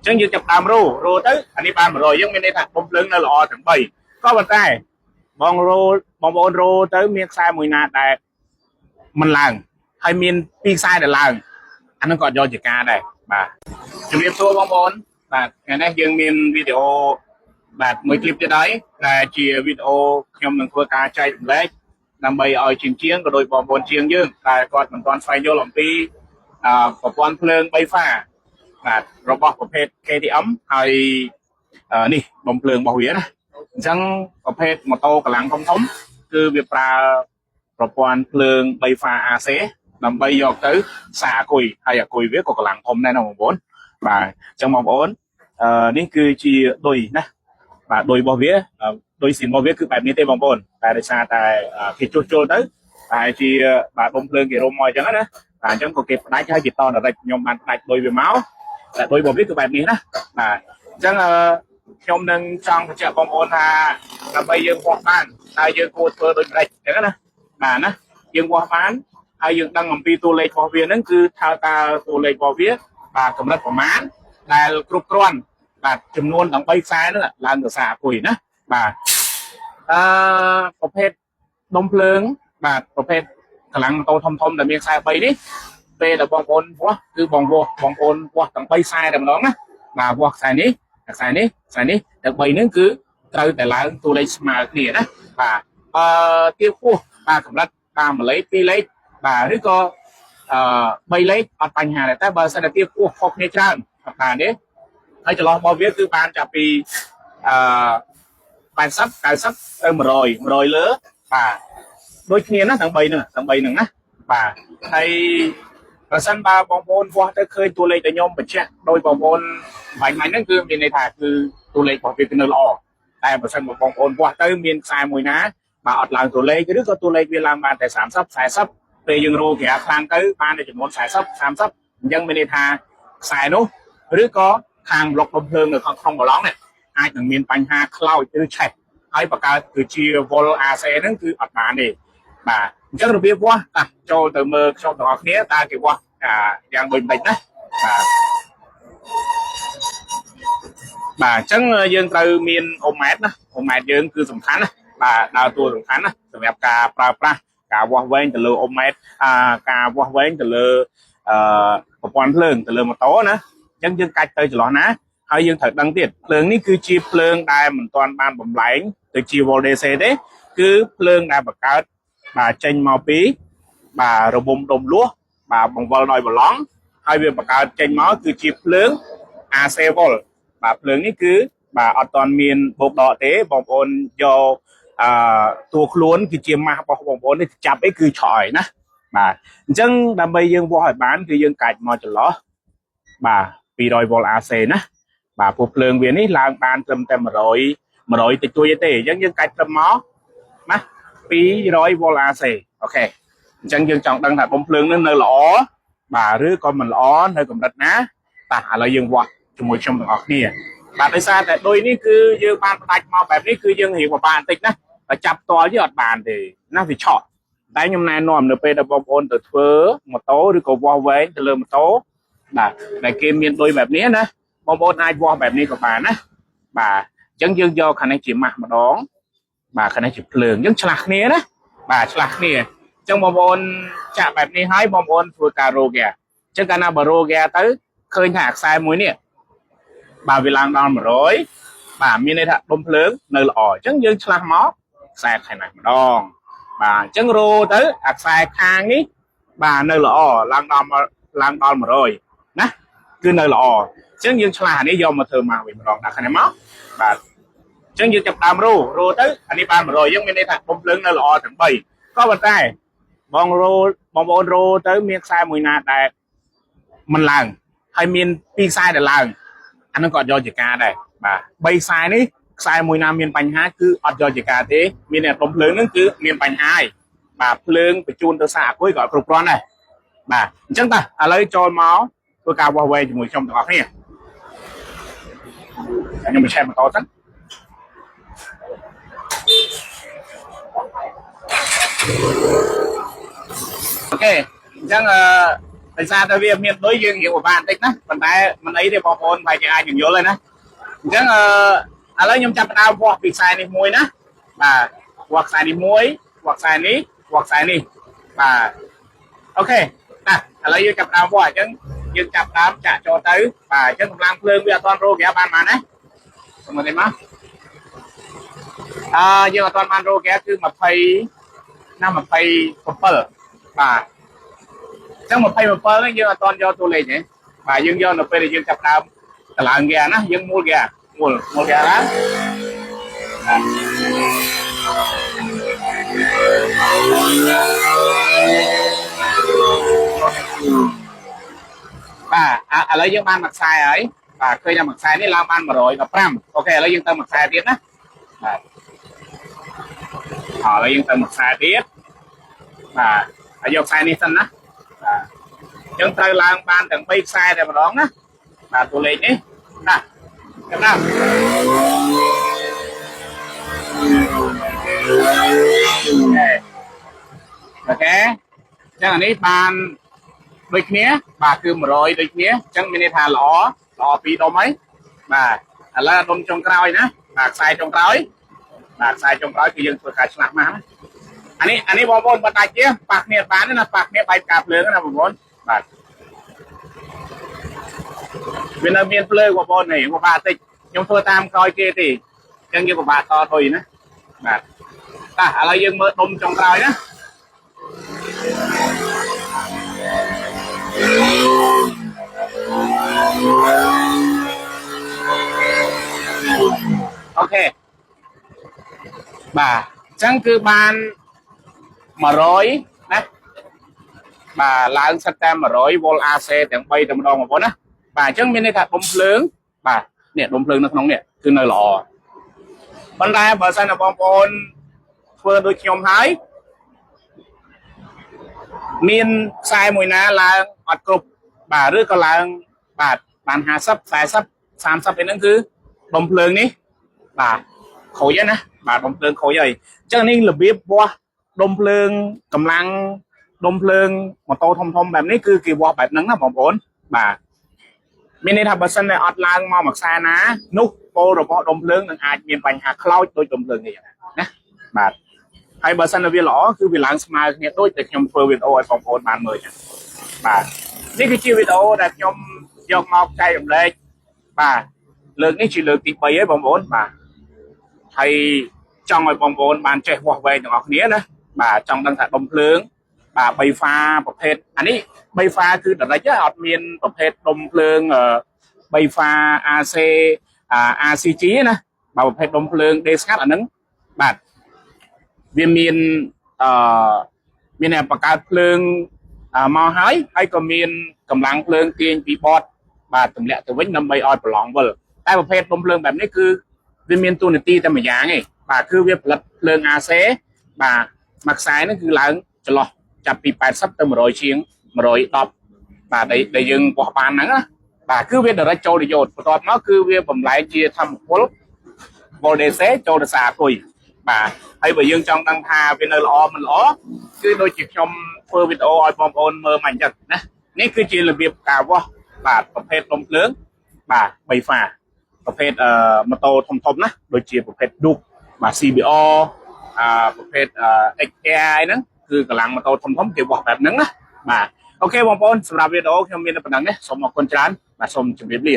ចឹងយើងចាប់តាមរោទៅអានេះបាន100យើងមានន័យថាបំភ្លើងនៅល្អទាំង3ក៏ប៉ុន្តែបងប្អូនរោទៅមានខ្សែមួយណាដែលមិនឡើងហើយមាន2ខ្សែដែលឡើងអានឹងក៏យកជាការដែរបាទជំរាបសួរបងប្អូនបាទថ្ងៃនេះយើងមានវីដេអូបាទមួយคลิปទៀតហើយដែលជាវីដេអូខ្ញុំនឹងធ្វើការចែករំលែកដើម្បីឲ្យជាងក៏ដោយបងប្អូនជាងយើងតែគាត់មិនទាន់ស្វែងយល់អំពីប្រព័ន្ធភ្លើង3ហ្វាបាទរបស់ប្រភេទ KTM ហើយនេះបំភ្លើងរបស់វាណាអញ្ចឹងប្រភេទម៉ូតូកម្លាំងធំគឺវាប្រើប្រព័ន្ធភ្លើង3ហ្វា AC ដើម្បីយកទៅសាអាគុយហើយអាគុយវាក៏កម្លាំងធំដែរណាបងប្អូនបាទអញ្ចឹងបងប្អូននេះគឺជាឌុយណាបាទឌុយរបស់វាឌុយស៊ីនរបស់វាគឺបែបនេះទេបងប្អូនតែដោយសារតែគេជួសជុលទៅតែជាបាទបំភ្លើងគេរុំមកអញ្ចឹងណាបាទអញ្ចឹងក៏គេផ្ដាច់ហើយគេតដរិចខ្ញុំបានផ្ដាច់ឌុយវាមកតែឌុយរបស់វាគឺបែបនេះណាបាទអញ្ចឹងខ្ញុំនឹងចង់បញ្ជាក់បងប្អូនថាដើម្បីយើងវាស់បានហើយយើងគួរធ្វើដូចផ្ដាច់អញ្ចឹងណាបាទណាយើងវាស់បានហើយយើងដឹងអំពីតួលេខរបស់វាហ្នឹងគឺថាតើតួលេខរបស់វាបាទកម្រិតប្រមាណដែលគ្រប់គ្រាន់បាទចំនួនទាំង3ខ្សែហ្នឹងឡើងទៅសាអគុយណាបាទប្រភេទដុំភ្លើងបាទប្រភេទកម្លាំងម៉ូតូធំដែលមានខ្សែ3នេះពេលដែលបងប្អូនវាស់គឺបងប្អូនវាស់ទាំង3ខ្សែតែម្ដងណាបាទវាស់ខ្សែនេះខ្សែនេះទាំង3ហ្នឹងគឺត្រូវតែឡើងតួលេខស្មើគ្នាណាបាទទៀបពោះបាទកម្រិតតាម1លេខ2លេខបាទឬក៏3លេខអត់បញ្ហាដែរតែបើសិនតែទៀបពោះខុសគ្នាច្រើនអត់បានទេហើយចន្លោះរបស់វាគឺបានចាប់ពី80 90ទៅ100លើបាទដូចគ្នាណាទាំង3ហ្នឹងណាបាទហើយប្រសិនបើបងប្អូនវាស់ទៅឃើញតួលេខដែលខ្ញុំបញ្ជាក់ដោយបងប្អូនបាញ់ហ្នឹងគឺមានន័យថាគឺតួលេខរបស់វាគឺនៅល្អតែប្រសិនបើបងប្អូនវាស់ទៅមានខ្សែមួយណាបាទអត់ឡើងតួលេខឬក៏តួលេខវាឡើងបានតែ30 40ពេលយើងរោក្រាខ្លាំងទៅបានតែចំនួន40 30អញ្ចឹងមានន័យថាខ្សែនោះឬក៏ខាងប្លុកបំភ្លើងនៅក្នុងប្រឡងនេះអាចនឹងមានបញ្ហាខ្លោចឬឆេះហើយបង្កើតគឺជា vol AC ហ្នឹងគឺអត់បានទេបាទអញ្ចឹងរបៀបវាស់ចូលទៅមើលខ្ញុំទាំងអស់គ្នាតើគេវាស់យ៉ាងដូចមិនណាបាទអញ្ចឹងយើងត្រូវមានអូម៉ែត្រណាអូម៉ែត្រយើងគឺសំខាន់ណាបាទដើរតួសំខាន់ណាសម្រាប់ការប្រើប្រាស់ការវាស់វែងទៅលើអូម៉ែត្រការវាស់វែងទៅលើប្រព័ន្ធភ្លើងទៅលើម៉ូតូណាអញ្ចឹងយើងកាច់ទៅចន្លោះណាហើយយើងត្រូវដឹងទៀតភ្លើងនេះគឺជាភ្លើងដែលមិនទាន់បានបំលែងទៅជា volt DC ទេគឺភ្លើងដែលបង្កើតបាទចេញមកពីបាទរបំដុំលួសបាទបង្វិលដោយប្រឡងហើយវាបង្កើតចេញមកគឺជាភ្លើង AC volt បាទភ្លើងនេះគឺបាទអត់ទាន់មានបូកដកទេបងប្អូនយកតួខ្លួនគឺជាម៉ាស់របស់បងប្អូននេះចាប់អីគឺឆយណាបាទអញ្ចឹងដើម្បីយើងវាស់ឲ្យបានគឺយើងកាច់មកចន្លោះបាទ200 volt AC ណាបាទពួកភ្លើងវានេះឡើងបានត្រឹមតែ100តិចតួចទេអញ្ចឹងយើងកាច់ត្រឹមមកណា200 volt AC អូខេអញ្ចឹងយើងចង់ដឹងថាបំភ្លើងនឹងនៅល្អបាទឬក៏មិនល្អនៅកម្រិតណាបាទឥឡូវយើងវាស់ជាមួយខ្ញុំទាំងអស់គ្នាបាទដោយសារតែដូចនេះគឺយើងបានផ្ដាច់មកបែបនេះគឺយើងរៀងពិបាកបន្តិចណាតែចាប់ផ្ទាល់យើងអត់បានទេណាវាឆក់តែខ្ញុំណែនាំនៅពេលដែលបងប្អូនទៅធ្វើម៉ូតូឬក៏វាស់វែងទៅលើម៉ូតូបាទដែលគេមានដូចបែបនេះណាបងប្អូនអាចវាស់បែបនេះក៏បានណាបាទអញ្ចឹងយើងយកខាងនេះជាម៉ាស់ម្ដងបាទខាងនេះជាភ្លើងអញ្ចឹងឆ្លាស់គ្នាណាបាទឆ្លាស់គ្នាអញ្ចឹងបងប្អូនចាក់បែបនេះហើយបងប្អូនធ្វើការរោហ្គាអញ្ចឹងកាលណាបើរោហ្គាទៅឃើញថាខ្សែមួយនេះបាទវាឡើងដល់100បាទមានន័យថាដុំភ្លើងនៅល្អអញ្ចឹងយើងឆ្លាស់មកខ្សែខាងនេះម្ដងបាទអញ្ចឹងរោទៅអាខ្សែខាងនេះបាទនៅល្អឡើងដល់100ណាគឺនៅល្អអញ្ចឹងយើងឆ្លាស់អានេះយកមកធ្វើមកវិញម្ដងដាក់ខាងនេះមកបាទអញ្ចឹងយើងចាប់តាមរោទៅអានេះបាន100យើងមានន័យថាដុំភ្លើងនៅល្អទាំង3ក៏ប៉ុន្តែបងប្អូនរោទៅមានខ្សែមួយណាដែលមិនឡើងហើយមាន2ខ្សែដែលឡើងអានឹងក៏អត់យកជាការដែរបាទ3ខ្សែនេះខ្សែមួយណាមានបញ្ហាគឺអត់យកជាការទេមានតែដុំភ្លើងហ្នឹងគឺមានបញ្ហាហើយបាទភ្លើងបញ្ជូនទៅសាអគុយក៏អត់គ្រប់គ្រាន់ដែរបាទអញ្ចឹងឥឡូវចូលមកធ្វើការវាស់វែងជាមួយខ្ញុំទាំងអស់គ្នាខ្ញុំបញ្ឆេះម៉ូតូទៅអូខេអញ្ចឹង tại sao tại vì miền đối dương nhiều của bạn tích đó còn tại mình ấy thì bọn ôn phải chỉ ai dừng vô lên đó chẳng lấy nhung chặt đau hoặc bị sai đi muối đó và hoặc sai đi muối hoặc sai đi và ok nè lấy dương chặt đau qua chẳng dương chặt đau trả cho tới và chẳng làm lương bây giờ toàn rô kia bạn mà đấy không có gì mà dương toàn bạn rô kia cứ mà phải năm mà phải couple và chẳng một phay một pơ nó dương toàn do tôi lấy nhỉ và dương do nó phải dương chặt đau là gà nó dương mua gà mua gà đó và lấy dương ban mặc sai ấy và khơi ra mặc saiนี่làm ban mà rồi gặp ram ok lấy dương tâm mặc sai tiếp đó họ lấy dương tâm mặc sai tiếp và ở dọc saiนี่xanh đó chúng ta làm ban từng bay sai để mà đón đó và tôi lấy nhé nè cái nào ok chẳng là ní ban đôi kia bà cứ một rồi đôi kia chẳng mình thà lọ bị đom ấy mà là đom trong cõi nữa bà sai trong cõi thì dân tôi khai slap mà anh ấy bom bật tay chứ bạc nè bán nó là bạc nè bay cạp lớn là bom bồn bà bên ở miền plei của bồn này của bà tịch nhưng tôi tam coi kia thì chân như của bà to thôi nữa bà ta là dân mơ đom trong cõi đó ok bà chẳng cứ ban mà rồi nè bàឡើងសិតតែ100 volt AC ទាំង3តែម្ដងបងប្អូនណាបាទអញ្ចឹងមានន័យថាដុំភ្លើងបាទនេះដុំភ្លើងនៅក្នុងនេះគឺនៅល្អប៉ុន្តែបើសិនជាបងប្អូនធ្វើដូចខ្ញុំហើយមានខ្សែមួយណាឡើងអត់គ្រប់បាទឬក៏ឡើងបាទបាន50 40 30ឯហ្នឹងគឺដុំភ្លើងនេះបាទខូចហើយណាបាទដុំភ្លើងខូចហើយអញ្ចឹងនេះរបៀបវាស់ដុំភ្លើងកម្លាំងដុំភ្លើងម៉ូតូធំបែបនេះគឺគេវាស់បែបហ្នឹងណាបងប្អូនបាទមានន័យថាបើសិនតែអត់ឡើងមកមួយខ្សែណានោះពោលរបស់ដុំភ្លើងនឹងអាចមានបញ្ហាខ្លោចដោយដុំភ្លើងនេះណាបាទហើយបើសិនតែវាល្អគឺវាឡើងស្មើគ្នាដូចតែខ្ញុំធ្វើវីដេអូឲ្យបងប្អូនបានមើលចឹងបាទនេះគឺជាវីដេអូដែលខ្ញុំយកមកចែករំលែកបាទលើកនេះជាលើកទី3ហើយបងប្អូនបាទហើយចង់ឲ្យបងប្អូនបានចេះវាស់វែងទាំងអស់គ្នាណាបាទចង់ដឹងថាដុំភ្លើងបាទ3ហ្វាប្រភេទអានេះ3ហ្វាគឺដរិចអត់មានប្រភេទដុំភ្លើង3ហ្វា AC RCG ណាបាទប្រភេទដុំភ្លើងដេស្កាត់អាហ្នឹងបាទវាមានបង្កើតភ្លើងមកហើយក៏មានកម្លាំងភ្លើងទាញពីបតបាទទម្លាក់ទៅវិញដើម្បីឲ្យប្រឡងវិលតែប្រភេទដុំភ្លើងបែបនេះគឺវាមានតួនាទីតែមួយយ៉ាងឯងបាទគឺវាផលិតភ្លើង AC បាទមួយខ្សែហ្នឹងគឺឡើងចន្លោះចាប់ពី80ទៅ100ជាង110បាទដែលយើងបោះបានហ្នឹងណាបាទគឺវា direct ចូលទៅយោតបន្ទាប់មកគឺវាបំលែងជាធម្មពល voltage ចូលទៅសារគុយបាទហើយបើយើងចង់ដឹងថាវានៅល្អមិនល្អគឺដូចជាខ្ញុំធ្វើវីដេអូឲ្យបងប្អូនមើលមកអញ្ចឹងណានេះគឺជារបៀបការវាស់បាទប្រភេទដុំភ្លើងបាទ3ហ្វាប្រភេទម៉ូតូធំណាដូចជាប្រភេទ Duke បាទ CBR ប្រភេទ XR ហ្នឹងគឺកម្លាំងម៉ូតូធំគេវាស់បែបហ្នឹងណាបាទអូខេបងប្អូនសម្រាប់វីដេអូខ្ញុំមានតែប៉ុណ្្នឹងទេសូមអរគុណច្រើនបាទសូមជម្រាបលា